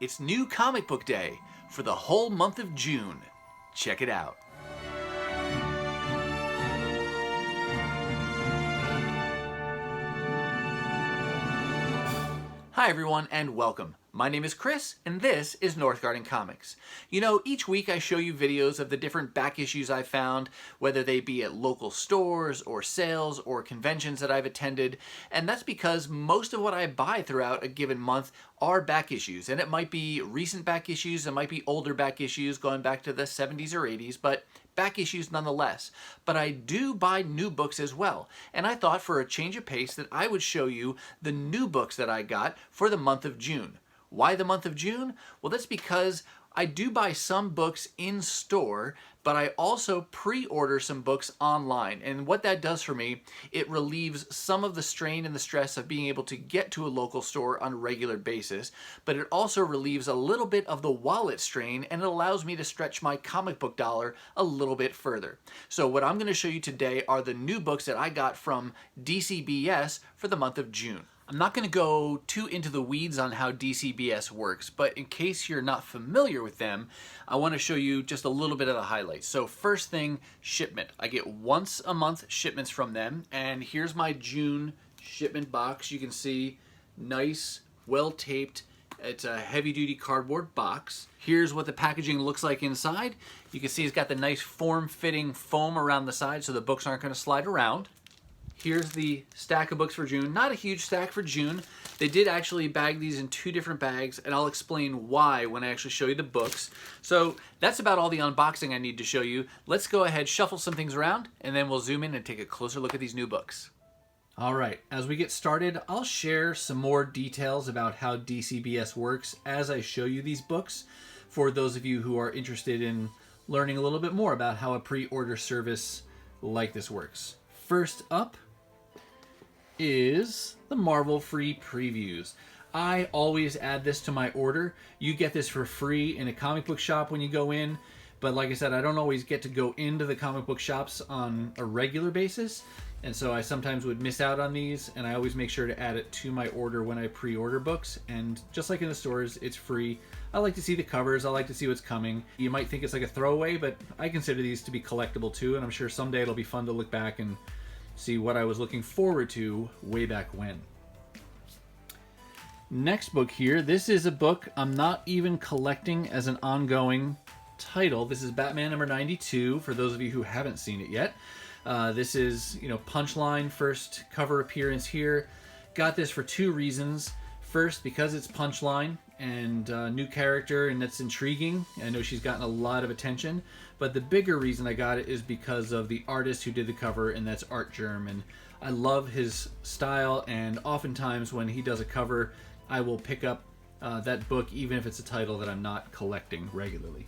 It's New Comic Book Day for the whole month of June. Check it out. Hi everyone and welcome. My name is Chris and this is Northgarden Comics. You know, each week I show you videos of the different back issues I found, whether they be at local stores or sales or conventions that I've attended, and that's because most of what I buy throughout a given month are back issues, and it might be recent back issues, it might be older back issues going back to the 70s or 80s, but back issues nonetheless. But I do buy new books as well, and I thought for a change of pace that I would show you the new books that I got for the month of June. Why the month of June? Well, that's because I do buy some books in store, but I also pre-order some books online. And what that does for me, it relieves some of the strain and the stress of being able to get to a local store on a regular basis, but it also relieves a little bit of the wallet strain, and it allows me to stretch my comic book dollar a little bit further. So what I'm going to show you today are the new books that I got from DCBS for the month of June. I'm not going to go too into the weeds on how DCBS works, but in case you're not familiar with them, I want to show you just a little bit of the highlights. So first thing, shipment. I get once a month shipments from them, and here's my June shipment box. You can see nice, well taped. It's a heavy-duty cardboard box. Here's what the packaging looks like inside. You can see it's got the nice form-fitting foam around the side so the books aren't going to slide around. Here's the stack of books for June. Not a huge stack for June. They did actually bag these in 2 different bags, and I'll explain why when I actually show you the books. So that's about all the unboxing I need to show you. Let's go ahead, shuffle some things around, and then we'll zoom in and take a closer look at these new books. All right, as we get started, I'll share some more details about how DCBS works as I show you these books for those of you who are interested in learning a little bit more about how a pre-order service like this works. First up is the Marvel free previews. I always add this to my order. You get this for free in a comic book shop when you go in, but like I said, I don't always get to go into the comic book shops on a regular basis, and so I sometimes would miss out on these, and I always make sure to add it to my order when I pre-order books. And just like in the stores, it's free. I like to see the covers. I like to see what's coming. You might think it's like a throwaway, but I consider these to be collectible too, and I'm sure someday it'll be fun to look back and see what I was looking forward to way back when. Next book here. This is a book I'm not even collecting as an ongoing title. This is Batman number 92, for those of you who haven't seen it yet. This is, Punchline first cover appearance here. Got this for 2 reasons. First, because it's Punchline and new character, and that's intriguing. I know she's gotten a lot of attention, but the bigger reason I got it is because of the artist who did the cover, and that's Art Germ, and I love his style, and oftentimes when he does a cover, I will pick up that book even if it's a title that I'm not collecting regularly.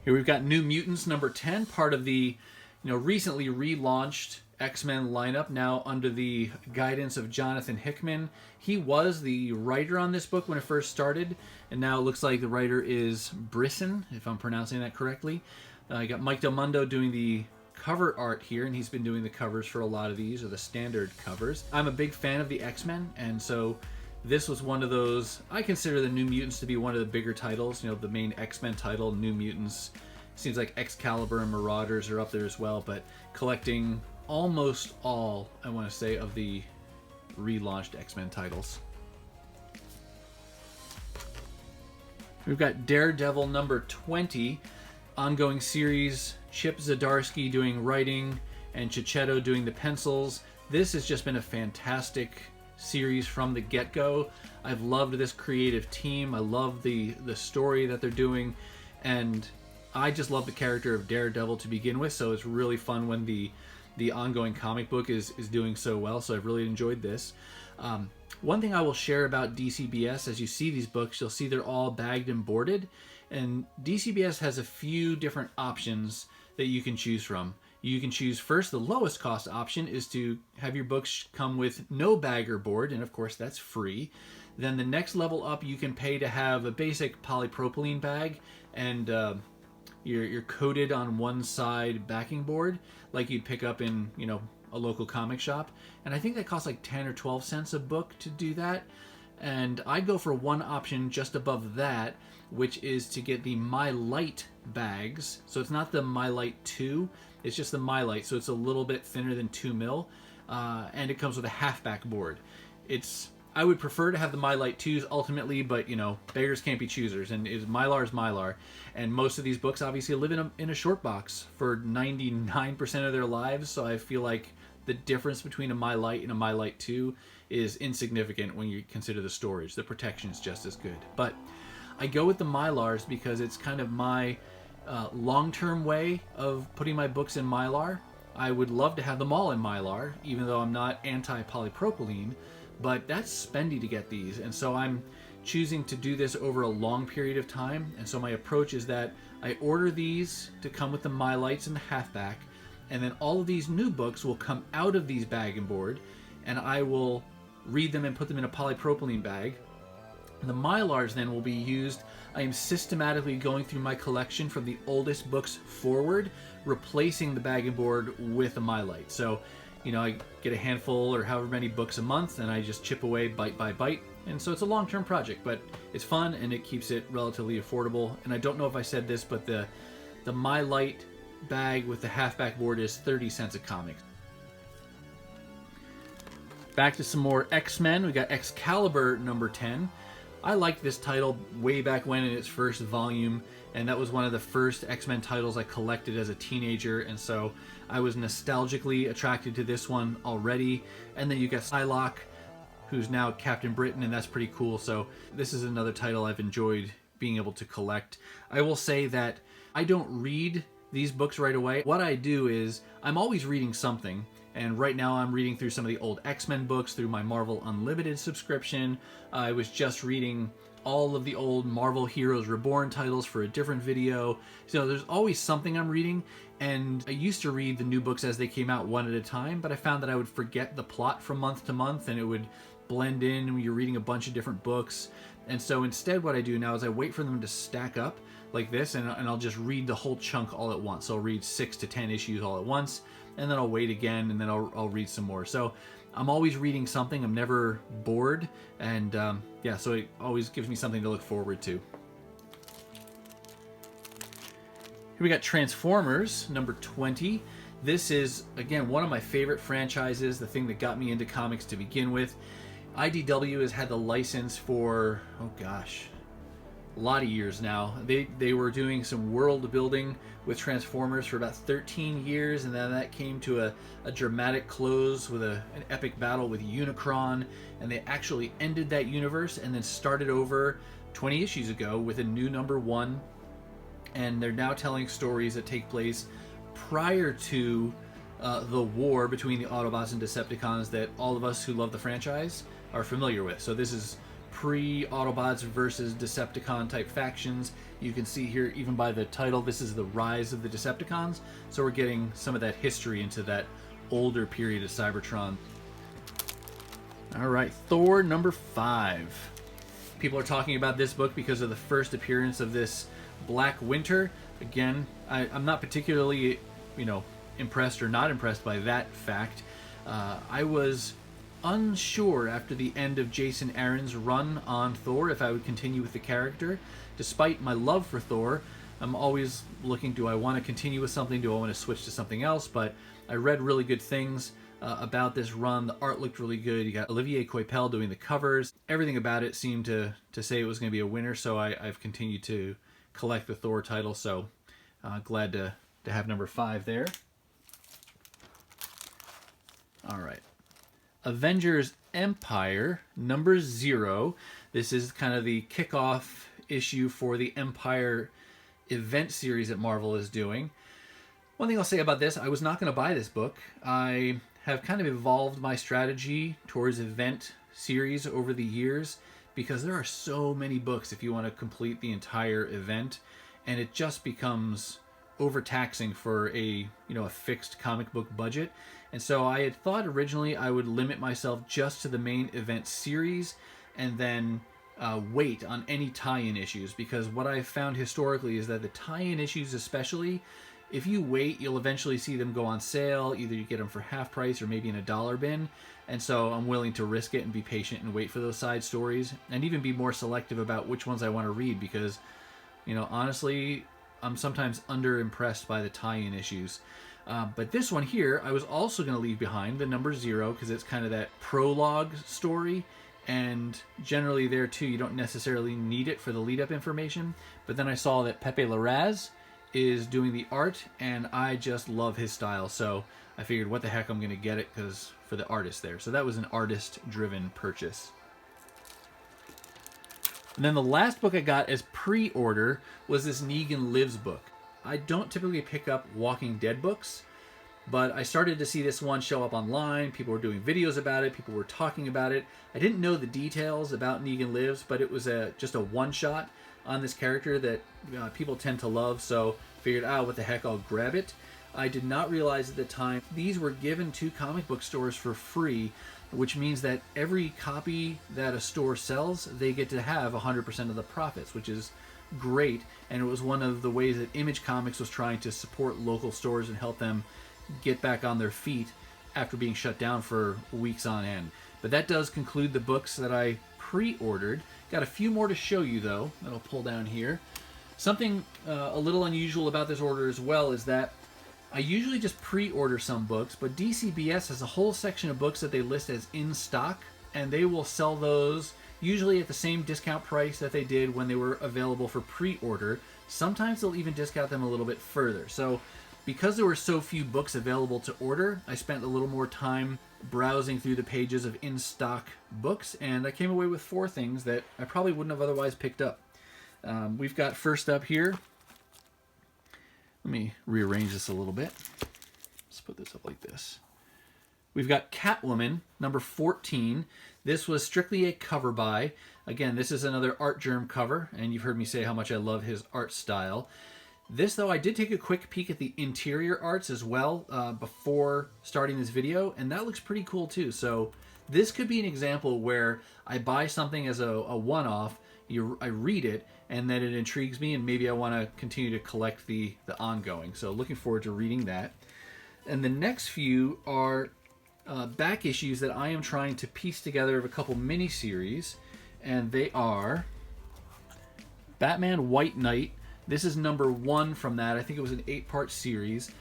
Here we've got New Mutants number 10, part of the recently relaunched X-Men lineup, now under the guidance of Jonathan Hickman. He was the writer on this book when it first started, and now it looks like the writer is Brisson, if I'm pronouncing that correctly. You got Mike Del Mundo doing the cover art here, and he's been doing the covers for a lot of these, or the standard covers. I'm a big fan of the X-Men, and so this was one of those. I consider the New Mutants to be one of the bigger titles. The main X-Men title, New Mutants. Seems like Excalibur and Marauders are up there as well, but collecting almost all, I want to say, of the relaunched X-Men titles. We've got Daredevil number 20, ongoing series. Chip Zdarsky doing writing and Cicchetto doing the pencils. This has just been a fantastic series from the get-go. I've loved this creative team. I love the story that they're doing, and I just love the character of Daredevil to begin with, so it's really fun when the ongoing comic book is doing so well, so I've really enjoyed this. One thing I will share about DCBS, as you see these books, you'll see they're all bagged and boarded, and DCBS has a few different options that you can choose from. You can choose first, the lowest cost option is to have your books come with no bag or board, and of course that's free. Then the next level up, you can pay to have a basic polypropylene bag, and you're coated on one side backing board like you'd pick up in a local comic shop, and I think that costs like 10 or 12 cents a book to do that. And I go for one option just above that, which is to get the My Light bags. So it's not the My Light 2, it's just the My Light. So it's a little bit thinner than 2 mil, and it comes with a halfback board. I would prefer to have the My Light 2s ultimately, but beggars can't be choosers, and Mylar is Mylar. And most of these books obviously live in a short box for 99% of their lives, so I feel like the difference between a My Light and a My Light 2 is insignificant when you consider the storage. The protection is just as good. But I go with the Mylars because it's kind of my long-term way of putting my books in Mylar. I would love to have them all in Mylar, even though I'm not anti-polypropylene, but that's spendy to get these, and so I'm choosing to do this over a long period of time. And so my approach is that I order these to come with the My Lights and the halfback, and then all of these new books will come out of these bag and board, and I will read them and put them in a polypropylene bag. And the Mylars then will be used. I am systematically going through my collection from the oldest books forward, replacing the bag and board with a My Light. So, I get a handful or however many books a month, and I just chip away bite by bite. And so it's a long-term project, but it's fun and it keeps it relatively affordable. And I don't know if I said this, but the My Light bag with the halfback board is 30 cents a comic. Back to some more X-Men. We got Excalibur number 10. I liked this title way back when in its first volume, and that was one of the first X-Men titles I collected as a teenager, and so I was nostalgically attracted to this one already. And then you got Psylocke, who's now Captain Britain, and that's pretty cool. So this is another title I've enjoyed being able to collect. I will say that I don't read these books right away. What I do is I'm always reading something. And right now I'm reading through some of the old X-Men books through my Marvel Unlimited subscription. I was just reading all of the old Marvel Heroes Reborn titles for a different video. So there's always something I'm reading. And I used to read the new books as they came out one at a time, but I found that I would forget the plot from month to month, and it would blend in when you're reading a bunch of different books. And so instead what I do now is I wait for them to stack up like this, and I'll just read the whole chunk all at once. So I'll read 6 to 10 issues all at once, and then I'll wait again, and then I'll read some more. So I'm always reading something. I'm never bored, and so it always gives me something to look forward to. Here we got Transformers number 20. This is, again, one of my favorite franchises, the thing that got me into comics to begin with. IDW has had the license for, a lot of years now. They were doing some world building with Transformers for about 13 years, and then that came to a dramatic close with an epic battle with Unicron, and they actually ended that universe and then started over 20 issues ago with a new number 1, and they're now telling stories that take place prior to the war between the Autobots and Decepticons that all of us who love the franchise are familiar with. So this is pre-Autobots versus Decepticon type factions. You can see here, even by the title, this is the rise of the Decepticons. So we're getting some of that history into that older period of Cybertron. All right, Thor number 5. People are talking about this book because of the first appearance of this Black Winter. Again, I'm not particularly, impressed or not impressed by that fact. I was unsure after the end of Jason Aaron's run on Thor if I would continue with the character. Despite my love for Thor, I'm always looking, do I want to continue with something? Do I want to switch to something else? But I read really good things about this run. The art looked really good. You got Olivier Coipel doing the covers. Everything about it seemed to say it was going to be a winner, so I've continued to collect the Thor title, so glad to have number 5 there. All right. Avengers Empire number 0. This is kind of the kickoff issue for the Empire event series that Marvel is doing. One thing I'll say about this, I was not going to buy this book. I have kind of evolved my strategy towards event series over the years because there are so many books if you want to complete the entire event, and it just becomes overtaxing for a fixed comic book budget. And so I had thought originally I would limit myself just to the main event series and then wait on any tie-in issues, because what I've found historically is that the tie-in issues especially If you wait, you'll eventually see them go on sale. Either you get them for half price or maybe in a dollar bin. And so I'm willing to risk it and be patient and wait for those side stories, and even be more selective about which ones I want to read, because, you know, honestly, I'm sometimes underimpressed by the tie-in issues. But this one here, I was also going to leave behind, the number 0, because it's kind of that prologue story. And generally there too, you don't necessarily need it for the lead-up information. But then I saw that Pepe Larraz is doing the art, and I just love his style. So I figured, what the heck, I'm going to get it because for the artist there. So that was an artist-driven purchase. And then the last book I got as pre-order was this Negan Lives book. I don't typically pick up Walking Dead books, but I started to see this one show up online. People were doing videos about it. People were talking about it. I didn't know the details about Negan Lives, but it was just a one-shot on this character that people tend to love, so figured, what the heck, I'll grab it. I did not realize at the time these were given to comic book stores for free, which means that every copy that a store sells, they get to have 100% of the profits, which is great. And it was one of the ways that Image Comics was trying to support local stores and help them get back on their feet after being shut down for weeks on end. But that does conclude the books that I pre-ordered. Got a few more to show you, though, that I'll pull down here. Something a little unusual about this order as well is that I usually just pre-order some books, but DCBS has a whole section of books that they list as in stock, and they will sell those usually at the same discount price that they did when they were available for pre-order. Sometimes they'll even discount them a little bit further. So because there were so few books available to order, I spent a little more time browsing through the pages of in-stock books, and I came away with 4 things that I probably wouldn't have otherwise picked up. We've got first up here, let me rearrange this a little bit. Let's put this up like this. We've got Catwoman, number 14. This was strictly a cover buy. Again, this is another Art Germ cover, and you've heard me say how much I love his art style. This, though, I did take a quick peek at the interior arts as well before starting this video, and that looks pretty cool too. So this could be an example where I buy something as a one-off, I read it, and then it intrigues me, and maybe I want to continue to collect the ongoing. So looking forward to reading that. And the next few are back issues that I am trying to piece together of a couple mini-series, and they are Batman White Knight. This is number 1 from that. I think it was an 8-part series.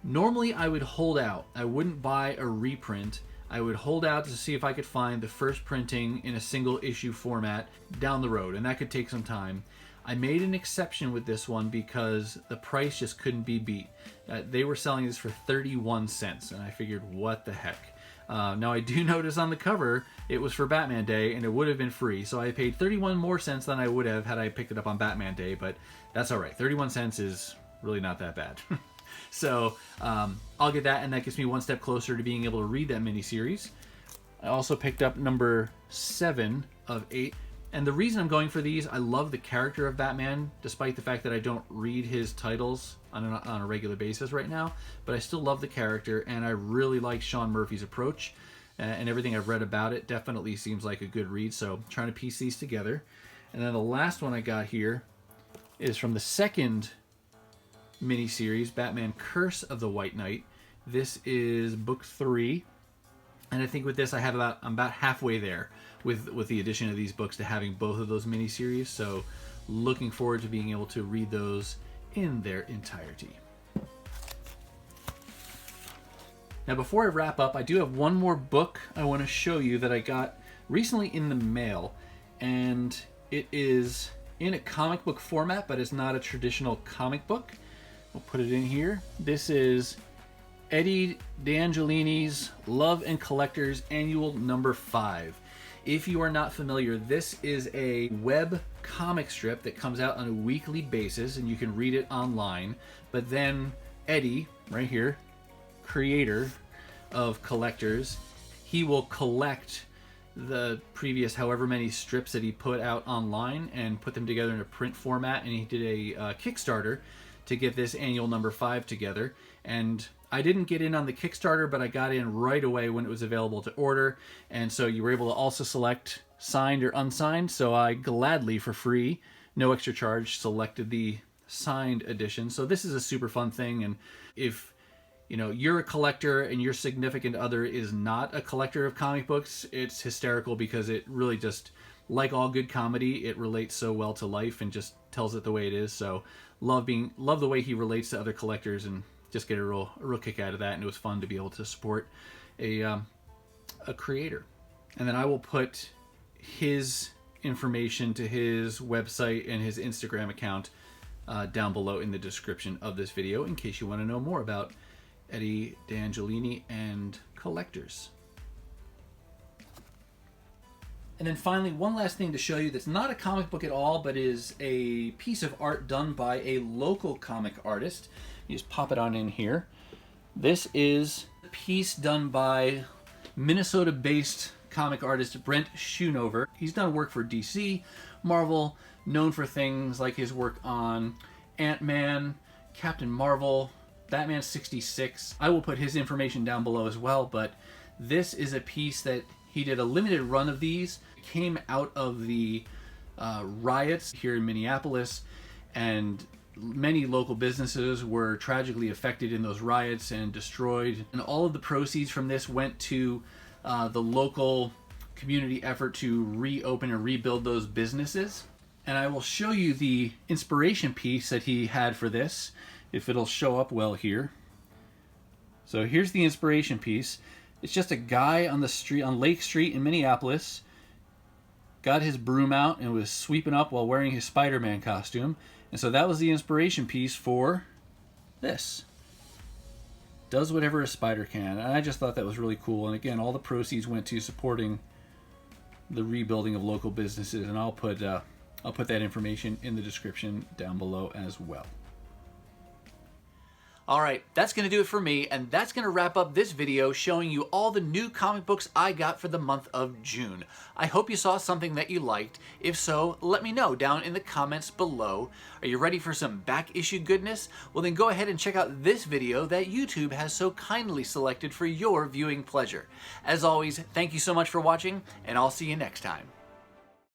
Normally I would hold out. I wouldn't buy a reprint. I would hold out to see if I could find the first printing in a single issue format down the road, and that could take some time. I made an exception with this one because the price just couldn't be beat. They were selling this for 31 cents, and I figured, what the heck. Now I do notice on the cover it was for Batman Day, and it would have been free, so I paid 31 more cents than I would have had I picked it up on Batman Day, but that's alright. 31 cents is really not that bad. So I'll get that, and that gets me one step closer to being able to read that miniseries. I also picked up number 7 of 8. And the reason I'm going for these, I love the character of Batman, despite the fact that I don't read his titles on a regular basis right now. But I still love the character, and I really like Sean Murphy's approach. And everything I've read about it definitely seems like a good read. So I'm trying to piece these together. And then the last one I got here is from the second miniseries, Batman Curse of the White Knight. This is book 3, and I think with this I'm about halfway there with the addition of these books to having both of those miniseries. So looking forward to being able to read those in their entirety. Now before I wrap up, I do have one more book I want to show you that I got recently in the mail, and it is in a comic book format, but it's not a traditional comic book. We'll put it in here. This is Eddie D'Angelini's Love and Collectors Annual number 5. If you are not familiar, this is a web comic strip that comes out on a weekly basis, and you can read it online. But then Eddie, right here, creator of Collectors, he will collect the previous however many strips that he put out online and put them together in a print format, and he did a Kickstarter to get this annual number 5 together. And I didn't get in on the Kickstarter, but I got in right away when it was available to order, and so you were able to also select signed or unsigned. So I gladly, for free, no extra charge, selected the signed edition. So this is a super fun thing, and if you know you're a collector and your significant other is not a collector of comic books, it's hysterical because it really just, like all good comedy, it relates so well to life and just tells it the way it is. So love the way he relates to other collectors, and just get a real kick out of that. And it was fun to be able to support a creator. And then I will put his information to his website and his Instagram account down below in the description of this video in case you want to know more about Eddie D'Angelini and collectors. And then finally, one last thing to show you that's not a comic book at all, but is a piece of art done by a local comic artist. You just pop it on in here. This is a piece done by Minnesota-based comic artist Brent Schoonover. He's done work for DC, Marvel, known for things like his work on Ant-Man, Captain Marvel, Batman 66. I will put his information down below as well, but this is a piece that he did a limited run of these. It came out of the riots here in Minneapolis, and many local businesses were tragically affected in those riots and destroyed. And all of the proceeds from this went to the local community effort to reopen and rebuild those businesses. And I will show you the inspiration piece that he had for this, if it'll show up well here. So here's the inspiration piece. It's just a guy on the street, on Lake Street in Minneapolis, got his broom out and was sweeping up while wearing his Spider-Man costume. And so that was the inspiration piece for this. Does whatever a spider can. And I just thought that was really cool. And again, all the proceeds went to supporting the rebuilding of local businesses. And I'll put that information in the description down below as well. Alright, that's going to do it for me, and that's going to wrap up this video showing you all the new comic books I got for the month of June. I hope you saw something that you liked. If so, let me know down in the comments below. Are you ready for some back issue goodness? Well then go ahead and check out this video that YouTube has so kindly selected for your viewing pleasure. As always, thank you so much for watching, and I'll see you next time.